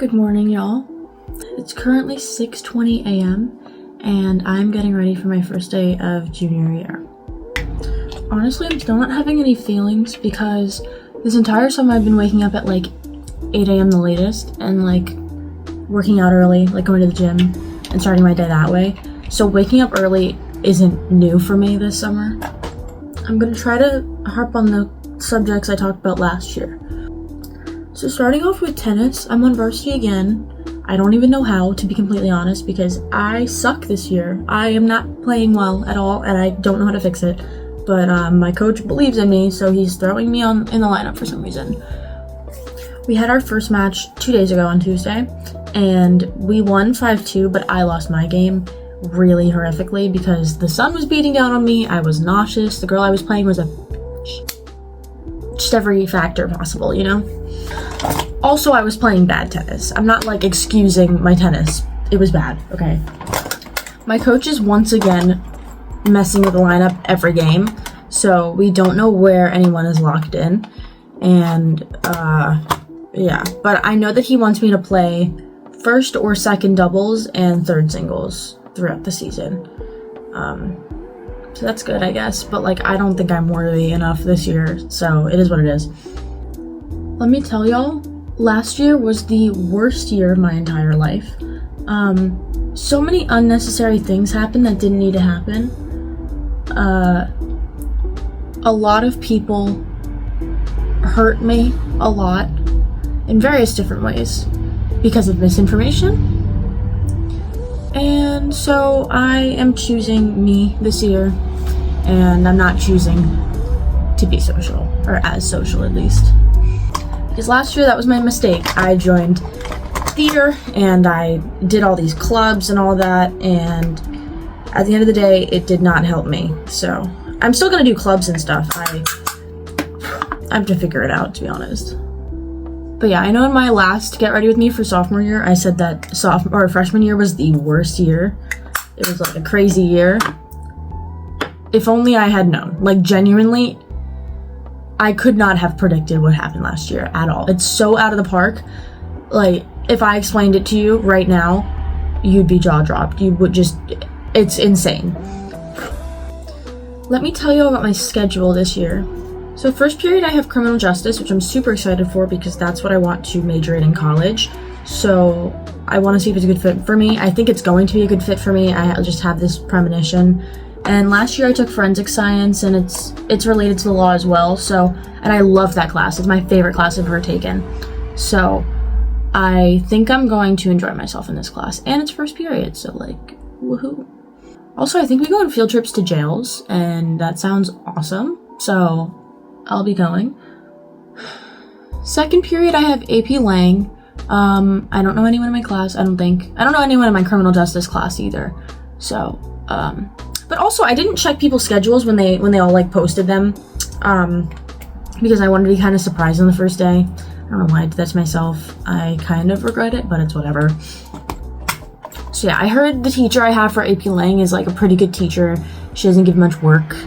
Good morning, y'all. It's currently 6:20 a.m. and I'm getting ready for my first day of junior year. Honestly, I'm still not having any feelings because this entire summer I've been waking up at like 8 a.m. the latest and like working out early, like going to the gym and starting my day that way. So waking up early isn't new for me this summer. I'm gonna try to harp on the subjects I talked about last year. So starting off with tennis, I'm on varsity again. I don't even know how, to be completely honest, because I suck this year. I am not playing well at all, and I don't know how to fix it. But my coach believes in me, so he's throwing me in the lineup for some reason. We had our first match 2 days ago on Tuesday, and we won 5-2, but I lost my game really horrifically because the sun was beating down on me. I was nauseous. The girl I was playing was just every factor possible, you know? Also, I was playing bad tennis. I'm not like excusing my tennis. It was bad, okay? My coach is once again messing with the lineup every game, so we don't know where anyone is locked in. And yeah, but I know that he wants me to play first or second doubles and third singles throughout the season. So that's good, I guess, but like I don't think I'm worthy enough this year, so it is what it is. Let me tell y'all, last year was the worst year of my entire life. So many unnecessary things happened that didn't need to happen. A lot of people hurt me a lot in various different ways because of misinformation. And so I am choosing me this year, and I'm not choosing to be social, or as social at least. Because last year that was my mistake. I joined theater and I did all these clubs and all that, and at the end of the day it did not help me. So I'm still gonna do clubs and stuff. I have to figure it out, to be honest. But yeah, I know in my last Get Ready With Me for sophomore year, I said that freshman year was the worst year. It was like a crazy year. If only I had known. Like genuinely, I could not have predicted what happened last year at all. It's so out of the park. Like, if I explained it to you right now, you'd be jaw-dropped. You would just, it's insane. Let me tell you about my schedule this year. So first period, I have criminal justice, which I'm super excited for because that's what I want to major in college. So I want to see if it's a good fit for me. I think it's going to be a good fit for me. I just have this premonition. And last year I took forensic science, and it's related to the law as well. So, and I love that class. It's my favorite class I've ever taken. So I think I'm going to enjoy myself in this class. And it's first period, so like, woohoo. Also, I think we go on field trips to jails, and that sounds awesome. So I'll be going. Second period, I have AP Lang. I don't know anyone in my class, I don't know anyone in my criminal justice class either. So, but also I didn't check people's schedules when they all like posted them, because I wanted to be kind of surprised on the first day. I don't know why I did that to myself. I kind of regret it, but it's whatever. So yeah, I heard the teacher I have for AP Lang is like a pretty good teacher. She doesn't give much work.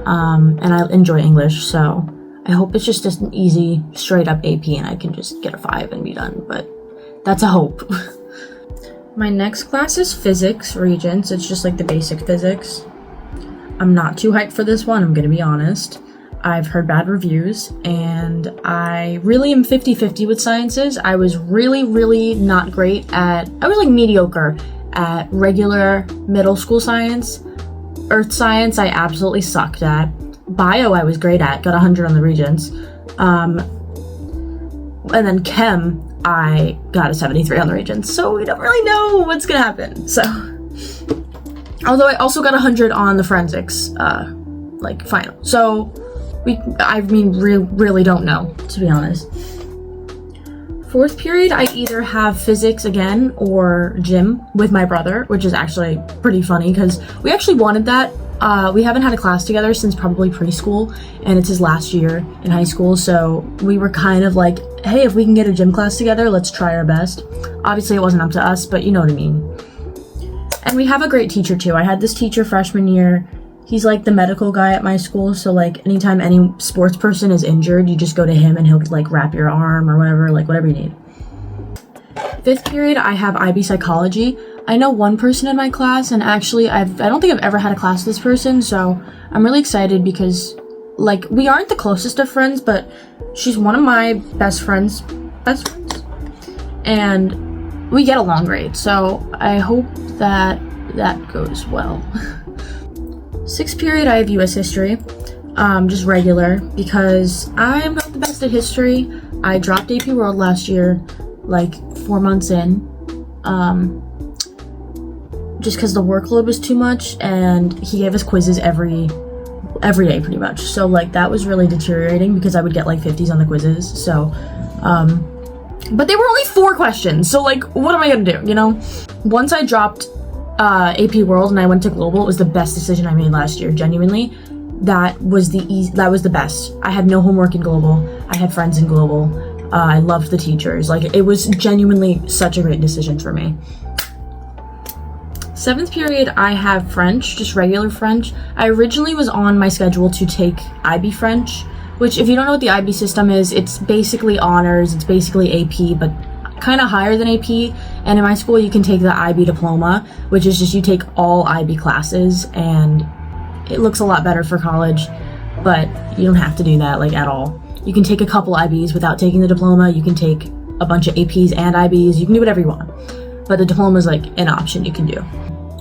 And I enjoy English, so I hope it's just an easy, straight up AP and I can just get a 5 and be done, but that's a hope. My next class is physics, Regents. It's just like the basic physics. I'm not too hyped for this one, I'm gonna be honest. I've heard bad reviews, and I really am 50-50 with sciences. I was really not great I was like mediocre at regular middle school science. Earth science, I absolutely sucked at. Bio, I was great at, got 100 on the Regents. And then Chem, I got a 73 on the Regents. So we don't really know what's gonna happen. So, although I also got 100 on the forensics, like final. So really don't know, to be honest. Fourth period, I either have physics again or gym with my brother, which is actually pretty funny because we actually wanted that. We haven't had a class together since probably preschool, and it's his last year in high school, so we were kind of like, hey, if we can get a gym class together, let's try our best. Obviously, it wasn't up to us, but you know what I mean. And we have a great teacher too. I had this teacher freshman year. He's like the medical guy at my school, so like anytime any sports person is injured, you just go to him and he'll like wrap your arm or whatever you need. 5th period, I have IB psychology. I know one person in my class, and actually I don't think I've ever had a class with this person, so I'm really excited because, like, we aren't the closest of friends, but she's one of my best friends, and we get along great, so I hope that goes well. 6th period, I have US history, just regular, because I'm not the best at history. I dropped AP World last year, like 4 months in, just because the workload was too much, and he gave us quizzes every day pretty much. So like that was really deteriorating because I would get like 50s on the quizzes. So, but they were only 4 questions. So like, what am I gonna do? You know, once I dropped AP World and I went to Global, it was the best decision I made last year. Genuinely, that was the best. I had no homework in Global. I had friends in Global. I loved the teachers. Like, it was genuinely such a great decision for me. 7th period, I have French, just regular French. I originally was on my schedule to take IB French, which, if you don't know what the IB system is, it's basically honors, it's basically AP, but kind of higher than AP. And in my school, you can take the IB diploma, which is just you take all IB classes, and it looks a lot better for college, but you don't have to do that, like, at all. You can take a couple IBs without taking the diploma. You can take a bunch of APs and IBs. You can do whatever you want, but the diploma is like an option you can do.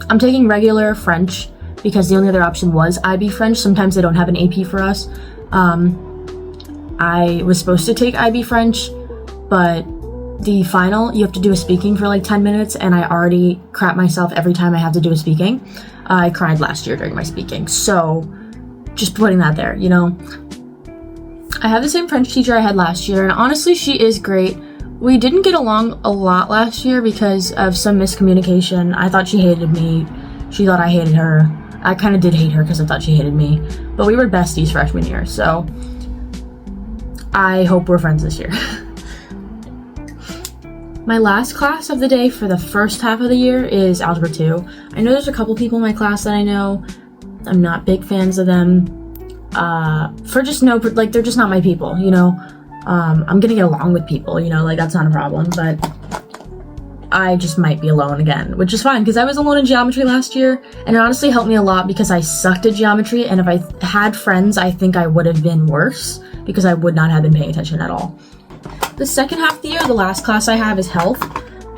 I'm taking regular French because the only other option was IB French. Sometimes they don't have an AP for us. I was supposed to take IB French, but the final, you have to do a speaking for like 10 minutes, and I already crap myself every time I have to do a speaking. I cried last year during my speaking, so just putting that there, you know. I have the same French teacher I had last year, and honestly, she is great. We didn't get along a lot last year because of some miscommunication. I thought she hated me. She thought I hated her. I kind of did hate her because I thought she hated me. But we were besties freshman year, so I hope we're friends this year. My last class of the day for the first half of the year is Algebra 2. I know there's a couple people in my class that I know. I'm not big fans of them. They're just not my people, you know. I'm gonna get along with people, you know, like that's not a problem, but I just might be alone again, which is fine because I was alone in geometry last year, and it honestly helped me a lot because I sucked at geometry, and if I had friends, I think I would have been worse because I would not have been paying attention at all. The second half of the year, the last class I have is health.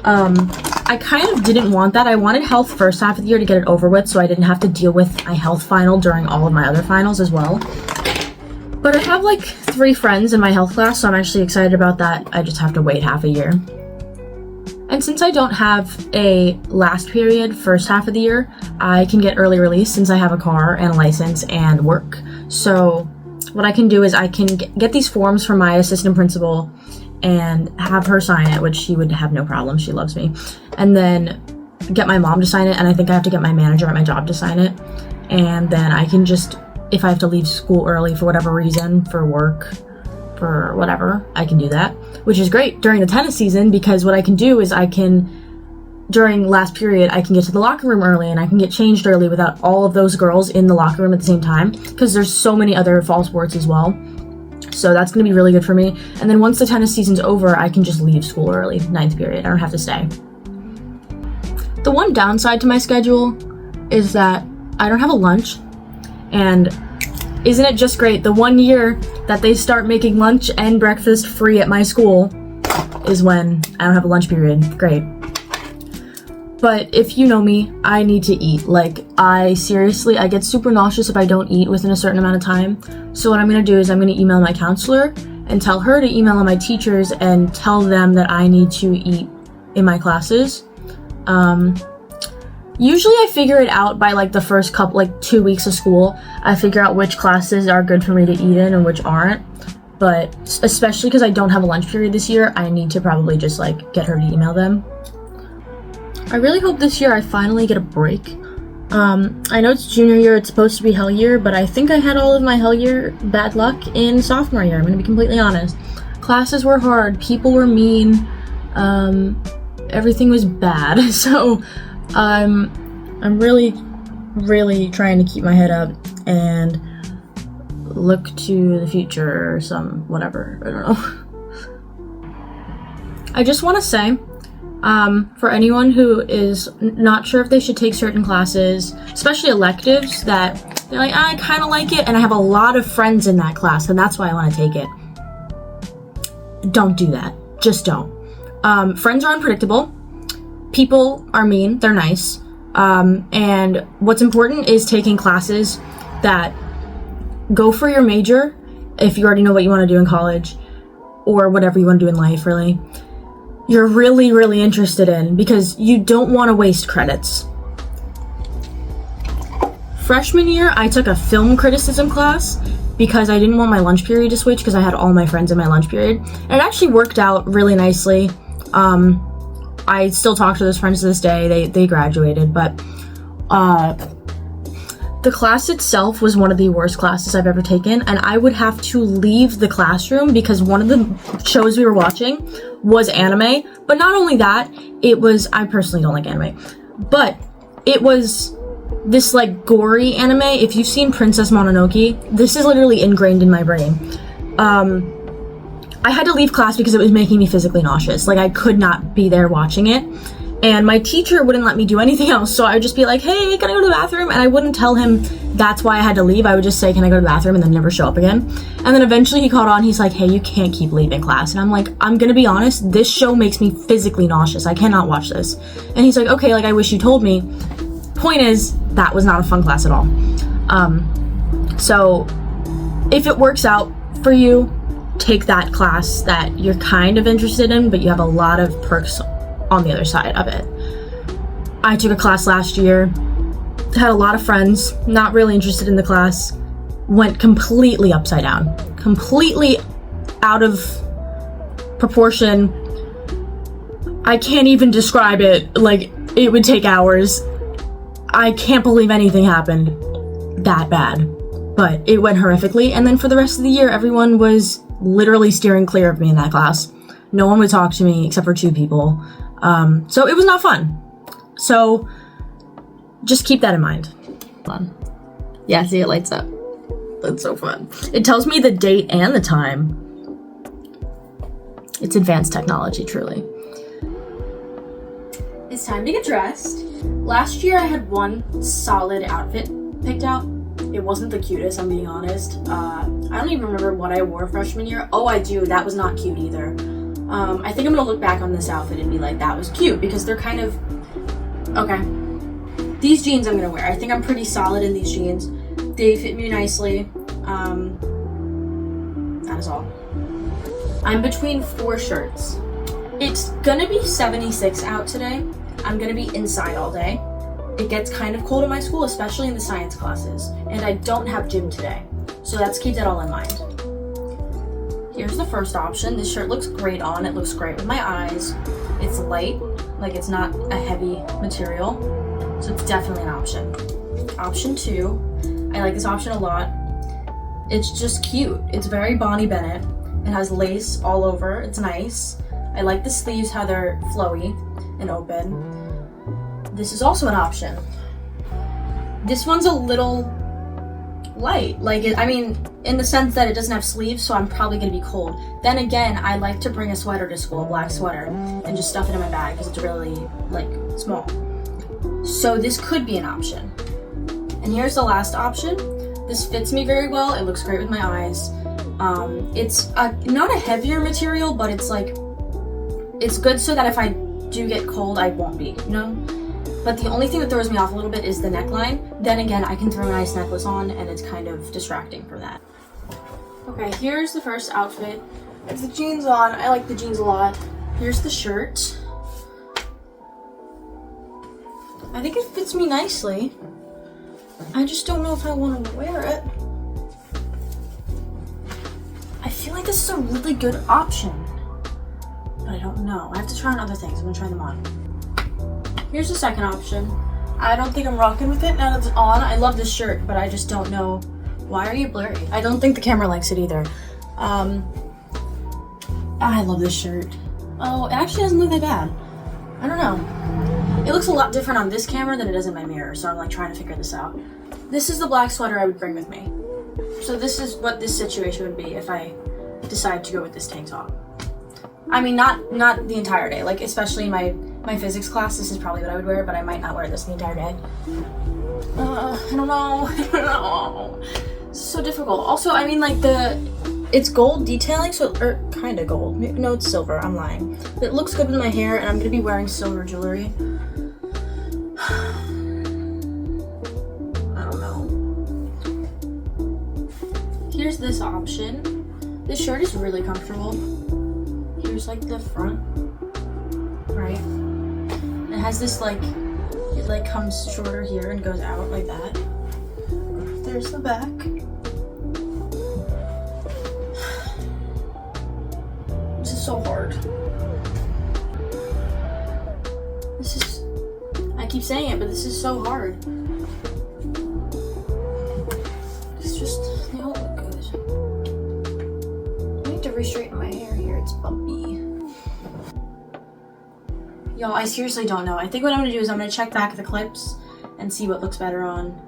I kind of didn't want that. I wanted health first half of the year to get it over with so I didn't have to deal with my health final during all of my other finals as well. But I have like 3 friends in my health class, so I'm actually excited about that. I just have to wait half a year. And since I don't have a last period first half of the year, I can get early release since I have a car and a license and work. So what I can do is I can get these forms from my assistant principal and have her sign it, which she would have no problem. She loves me. And then get my mom to sign it, and I think I have to get my manager at my job to sign it. And then I can just, if I have to leave school early for whatever reason, for work, for whatever, I can do that, which is great during the tennis season because what I can do is I can, during last period, I can get to the locker room early and I can get changed early without all of those girls in the locker room at the same time because there's so many other fall sports as well. So that's going to be really good for me. And then once the tennis season's over, I can just leave school early, 9th period. I don't have to stay. The one downside to my schedule is that I don't have a lunch. And isn't it just great? The 1 year that they start making lunch and breakfast free at my school is when I don't have a lunch period. Great. But if you know me, I need to eat. Like, I get super nauseous if I don't eat within a certain amount of time. So what I'm going to do is I'm going to email my counselor and tell her to email all my teachers and tell them that I need to eat in my classes. Usually I figure it out by like the first 2 weeks of school. I figure out which classes are good for me to eat in and which aren't. But especially because I don't have a lunch period this year, I need to probably just like get her to email them. I really hope this year I finally get a break. I know it's junior year, it's supposed to be hell year, but I think I had all of my hell year bad luck in sophomore year, I'm gonna be completely honest. Classes were hard, people were mean, everything was bad, so I'm really, really trying to keep my head up and look to the future or whatever, I don't know. I just want to say For anyone who is not sure if they should take certain classes, especially electives, that they're like, I kind of like it, and I have a lot of friends in that class, and that's why I want to take it. Don't do that. Just don't. Friends are unpredictable. People are mean. They're nice. And what's important is taking classes that go for your major, if you already know what you want to do in college, or whatever you want to do in life, really. You're really, really interested in, because you don't want to waste credits. Freshman year, I took a film criticism class because I didn't want my lunch period to switch because I had all my friends in my lunch period. And it actually worked out really nicely. I still talk to those friends to this day. They graduated, but the class itself was one of the worst classes I've ever taken, and I would have to leave the classroom because one of the shows we were watching was anime. But not only that, I personally don't like anime, but it was this like gory anime. If you've seen Princess Mononoke, this is literally ingrained in my brain. I had to leave class because it was making me physically nauseous. Like, I could not be there watching it. And my teacher wouldn't let me do anything else, so I would just be like, hey, can I go to the bathroom? And I wouldn't tell him that's why I had to leave. I would just say, can I go to the bathroom? And then never show up again. And then eventually he caught on. He's like, hey, you can't keep leaving class. And I'm like, I'm gonna be honest, this show makes me physically nauseous. I cannot watch this. And he's like, okay, like, I wish you told me. Point is, that was not a fun class at all. So if it works out for you, take that class that you're kind of interested in, but you have a lot of perks on the other side of it. I took a class last year, had a lot of friends, not really interested in the class, went completely upside down, completely out of proportion. I can't even describe it. Like, it would take hours. I can't believe anything happened that bad, but it went horrifically. And then for the rest of the year, everyone was literally steering clear of me in that class. No one would talk to me except for 2 people. So it was not fun. So just keep that in mind. Fun. Yeah, see, it lights up. That's so fun. It tells me the date and the time. It's advanced technology, truly. It's time to get dressed. Last year I had one solid outfit picked out. It wasn't the cutest, I'm being honest. I don't even remember what I wore freshman year. Oh, I do. That was not cute either. I think I'm gonna look back on this outfit and be like, that was cute, because they're kind of... Okay. These jeans I'm gonna wear. I think I'm pretty solid in these jeans. They fit me nicely. That is all. I'm between 4 shirts. It's gonna be 76 out today. I'm gonna be inside all day. It gets kind of cold at my school, especially in the science classes, and I don't have gym today, so let's keep that all in mind. Here's the first option. This shirt looks great on. It looks great with my eyes. It's light, like it's not a heavy material, so it's definitely an option. Option 2, I like this option a lot. It's just cute. It's very Bonnie Bennett. It has lace all over. It's nice. I like the sleeves, how they're flowy and open. This is also an option. This one's a little light. Like, I mean, in the sense that it doesn't have sleeves, so I'm probably gonna be cold. Then again, I like to bring a sweater to school, a black sweater, and just stuff it in my bag because it's really, like, small. So this could be an option. And here's the last option. This fits me very well. It looks great with my eyes. It's not a heavier material, but it's like, it's good so that if I do get cold, I won't be, you know? But the only thing that throws me off a little bit is the neckline. Then again, I can throw a nice necklace on and it's kind of distracting for that. Okay, here's the first outfit. It's the jeans on. I like the jeans a lot. Here's the shirt. I think it fits me nicely. I just don't know if I want to wear it. I feel like this is a really good option, but I don't know. I have to try on other things. I'm gonna try them on. Here's the second option. I don't think I'm rocking with it now that it's on. I love this shirt, but I just don't know. Why are you blurry? I don't think the camera likes it either. I love this shirt. Oh, it actually doesn't look that bad. I don't know. It looks a lot different on this camera than it does in my mirror, so I'm like trying to figure this out. This is the black sweater I would bring with me. So this is what this situation would be if I decide to go with this tank top. I mean, not the entire day, like especially my my physics class, this is probably what I would wear, but I might not wear this the entire day. I don't know. I don't know. It's so difficult. Also, I mean, like, it's gold detailing, so, or kind of gold. No, it's silver. I'm lying. It looks good with my hair, and I'm gonna be wearing silver jewelry. I don't know. Here's this option. This shirt is really comfortable. Here's like the front, right? It has this like, it like comes shorter here and goes out like that. There's the back. This is so hard. This is, I keep saying it, but this is so hard. It's just, they don't look good. I need to re-straighten my hair here, it's bumpy. Y'all, I seriously don't know. I think what I'm gonna do is I'm gonna check back the clips and see what looks better on.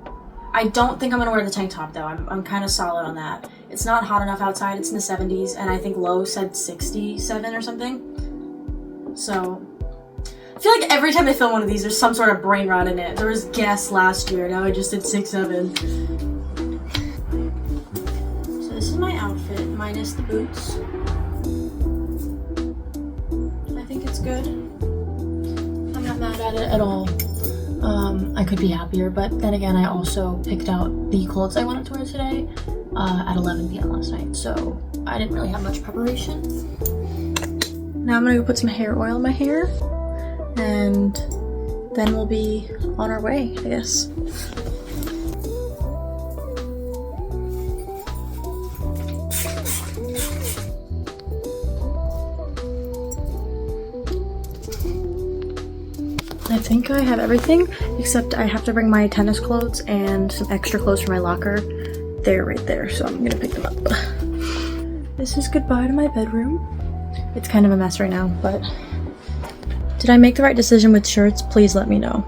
I don't think I'm gonna wear the tank top though. I'm kind of solid on that. It's not hot enough outside, it's in the 70s, and I think low said 67 or something. So, I feel like every time I film one of these, there's some sort of brain rot in it. There was guess last year, now I just did 6'7". So this is my outfit, minus the boots. I think it's good. I'm not mad at it at all. I could be happier, but then again, I also picked out the clothes I wanted to wear today at 11 p.m. last night, so I didn't really have much preparation. Now I'm gonna go put some hair oil in my hair, and then we'll be on our way, I guess. I think I have everything, except I have to bring my tennis clothes and some extra clothes for my locker. They're right there, so I'm gonna pick them up. This is goodbye to my bedroom. It's kind of a mess right now, but did I make the right decision with shirts? Please let me know.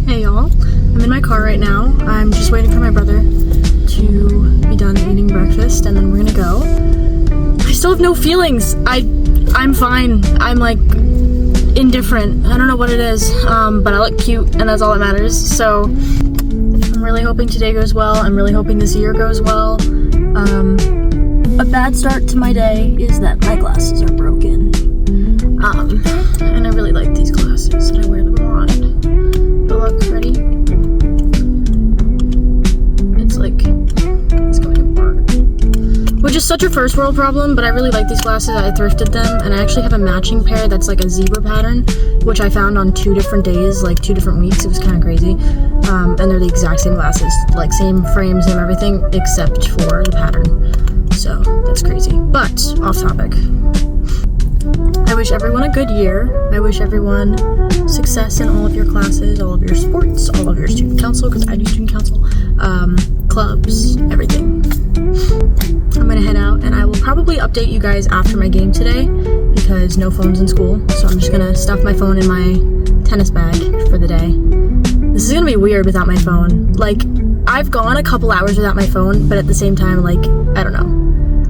Hey y'all, I'm in my car right now. I'm just waiting for my brother to be done eating breakfast and then we're gonna go. I still have no feelings. I'm fine. I'm like indifferent. I don't know what it is, but I look cute and that's all that matters. So I'm really hoping today goes well. I'm really hoping this year goes well. A bad start to my day is that my glasses are broken. And I really like these glasses and I wear them a lot. But look, ready? It's like, it's coming apart. Which is such a first world problem, but I really like these glasses. I thrifted them, and I actually have a matching pair that's like a zebra pattern, which I found on 2 different days, like 2 different weeks. It was kind of crazy. And they're the exact same glasses, like same frame, same everything, except for the pattern. So, that's crazy. But, off topic. I wish everyone a good year. I wish everyone success in all of your classes, all of your sports, all of your student council, because I do student council, clubs, everything. I'm gonna head out and I will probably update you guys after my game today because no phone's in school. So I'm just gonna stuff my phone in my tennis bag for the day. This is gonna be weird without my phone. Like, I've gone a couple hours without my phone, but at the same time, like, I don't know.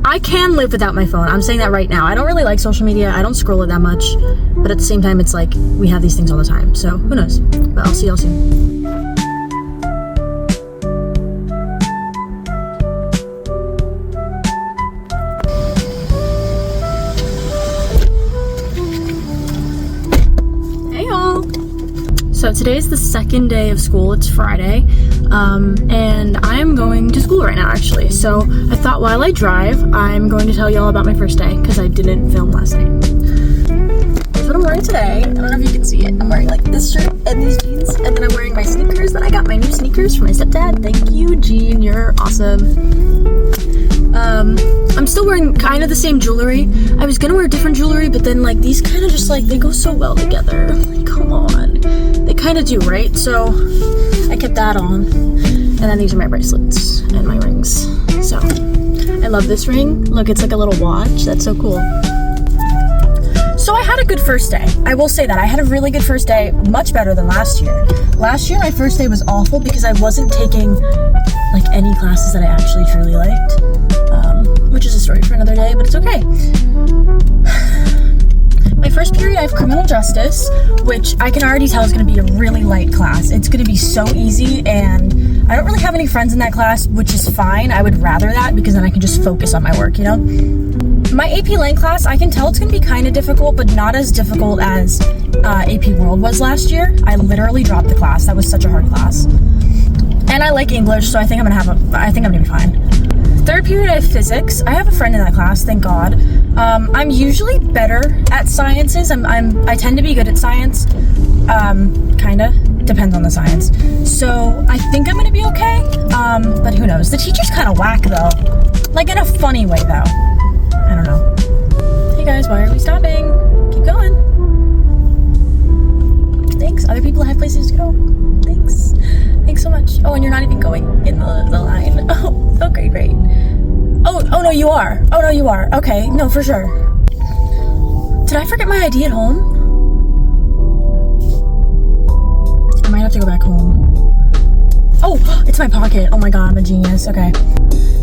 I can live without my phone. I'm saying that right now. I don't really like social media. I don't scroll it that much. But at the same time, it's like, we have these things all the time. So, who knows? But I'll see y'all soon. Hey y'all! So today's the second day of school. It's Friday. And I'm going to school right now, actually. So I thought while I drive, I'm going to tell y'all about my first day because I didn't film last night. Here's what I'm wearing today. I don't know if you can see it. I'm wearing like this shirt and these jeans, and then I'm wearing my sneakers that I got, my new sneakers. $50 from my stepdad. Thank you, Jean. You're awesome. I'm still wearing kind of the same jewelry. I was gonna wear different jewelry, but then like these kind of just like, they go so well together. Like, come on. They kind of do, right? So I kept that on. And then these are my bracelets and my rings. So I love this ring. Look, it's like a little watch. That's so cool. So I had a good first day. I will say that. I had a really good first day, much better than last year. Last year, my first day was awful because I wasn't taking like any classes that I actually truly liked, which is a story for another day, but it's okay. My first period, I have criminal justice, which I can already tell is going to be a really light class. It's going to be so easy, and I don't really have any friends in that class, which is fine. I would rather that because then I can just focus on my work, you know? My AP Lang class, I can tell it's going to be kind of difficult, but not as difficult as AP World was last year. I literally dropped the class. That was such a hard class. And I like English, so I think I'm gonna be fine. Third period, I have physics. I have a friend in that class, thank God. I'm usually better at sciences. I tend to be good at science. Kinda. Depends on the science. So I think I'm gonna be okay. But who knows? The teacher's kind of whack though. Like in a funny way though. I don't know. Hey guys, why are we stopping? Keep going. Thanks. Other people have places to go. Thanks. Thanks so much. Oh, and you're not even going in the line. Oh, okay, great. Oh no, you are. Oh no, you are. Okay, no, for sure. Did I forget my ID at home? I might have to go back home. Oh, it's my pocket. Oh my God, I'm a genius. Okay.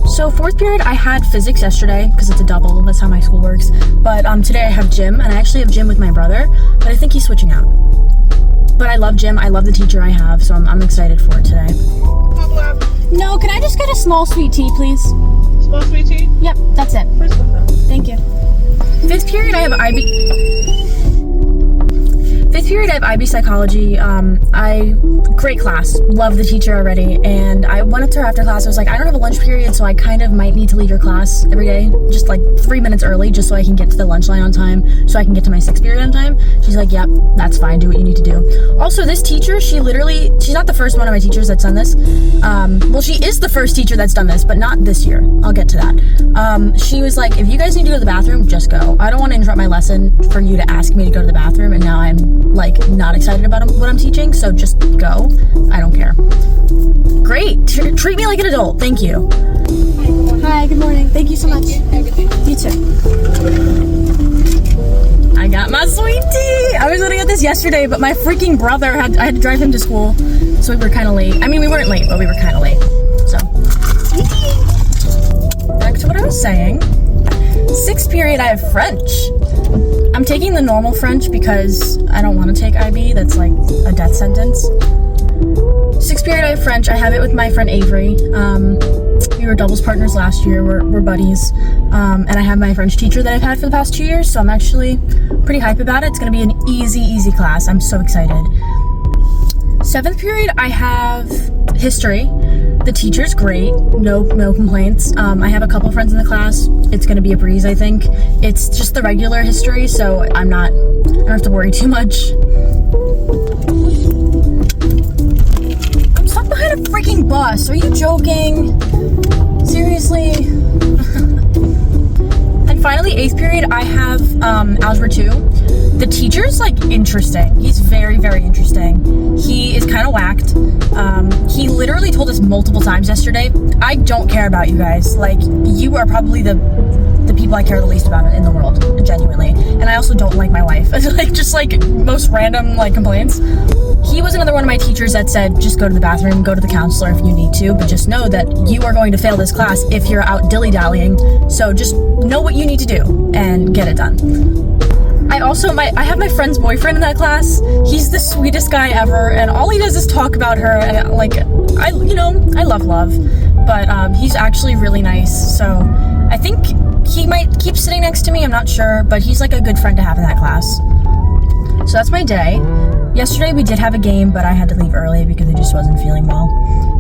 So fourth period, I had physics yesterday because it's a double. That's how my school works. But today I have gym, and I actually have gym with my brother, but I think he's switching out. But I love gym. I love the teacher I have, so I'm excited for it today. No, can I just get a small sweet tea, please? Small sweet tea? Yep, that's it. First one. Thank you. Fifth period, I have IB psychology. Great class. Love the teacher already. And I went up to her after class. I was like, I don't have a lunch period, so I kind of might need to leave your class every day, just like 3 minutes early, just so I can get to the lunch line on time, so I can get to my sixth period on time. She's like, yep, that's fine. Do what you need to do. Also, this teacher, she's not the first one of my teachers that's done this. Well, she is the first teacher that's done this, but not this year. I'll get to that. She was like, if you guys need to go to the bathroom, just go. I don't want to interrupt my lesson for you to ask me to go to the bathroom, and now I'm like not excited about what I'm teaching, so just go. I don't care. Great. Treat me like an adult. Thank you. Hi, good morning. Thank you so much. You too. I got my sweet tea. I was gonna get this yesterday, but my freaking brother I had to drive him to school, so we were kind of late. I mean, we weren't late, but we were kind of late. So, back to what I was saying. Sixth period, I have French. I'm taking the normal French because I don't want to take IB. That's like a death sentence. Sixth period, I have French. I have it with my friend Avery. We were doubles partners last year. We're buddies. And I have my French teacher that I've had for the past 2 years, so I'm actually pretty hype about it. It's going to be an easy class. I'm so excited. Seventh period, I have history. The teacher's great. No complaints. I have a couple friends in the class. It's going to be a breeze, I think. It's just the regular history, so I don't have to worry too much. I'm stuck behind a freaking bus. Are you joking? Seriously? And finally, eighth period, I have Algebra 2. The teacher's like interesting. He's very, very interesting. He is kind of whacked. He literally told us multiple times yesterday, I don't care about you guys. Like, you are probably the people I care the least about in the world, genuinely. And I also don't like my life. Like, just like most random like complaints. He was another one of my teachers that said, just go to the bathroom, go to the counselor if you need to, but just know that you are going to fail this class if you're out dilly-dallying. So just know what you need to do and get it done. I have my friend's boyfriend in that class. He's the sweetest guy ever, and all he does is talk about her, and like, I love, but he's actually really nice, so I think he might keep sitting next to me, I'm not sure, but he's like a good friend to have in that class. So that's my day. Yesterday we did have a game, but I had to leave early because I just wasn't feeling well,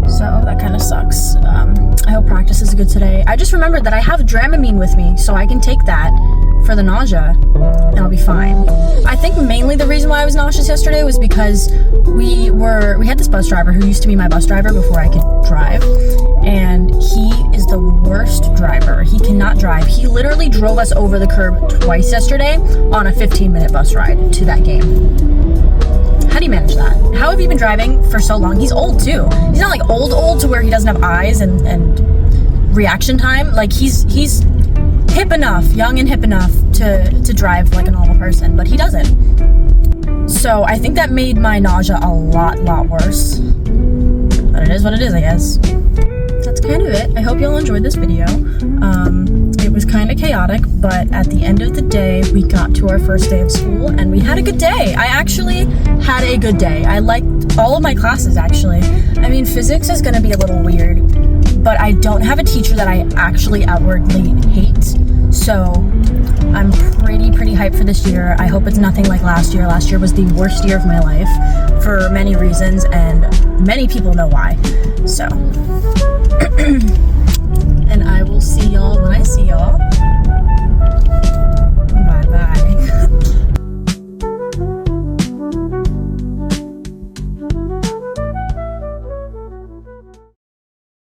so that kind of sucks. I hope practice is good today. I just remembered that I have Dramamine with me, so I can take that for the nausea, and I'll be fine. I think mainly the reason why I was nauseous yesterday was because we had this bus driver who used to be my bus driver before I could drive, and he is the worst driver. He cannot drive. He literally drove us over the curb twice yesterday on a 15-minute bus ride to that game. How do you manage that? How have you been driving for so long? He's old too. He's not like old to where he doesn't have eyes and reaction time. Like he's hip enough, young and hip enough to drive like a normal person, but he doesn't. So I think that made my nausea a lot worse. But it is what it is, I guess. That's kind of it. I hope y'all enjoyed this video. It was kind of chaotic, but at the end of the day, we got to our first day of school and we had a good day. I actually had a good day. I liked all of my classes, actually. I mean, physics is gonna be a little weird, but I don't have a teacher that I actually outwardly hate. So I'm pretty hyped for this year. I hope it's nothing like last year. Last year was the worst year of my life for many reasons, and many people know why. So, and I will see y'all when I see y'all.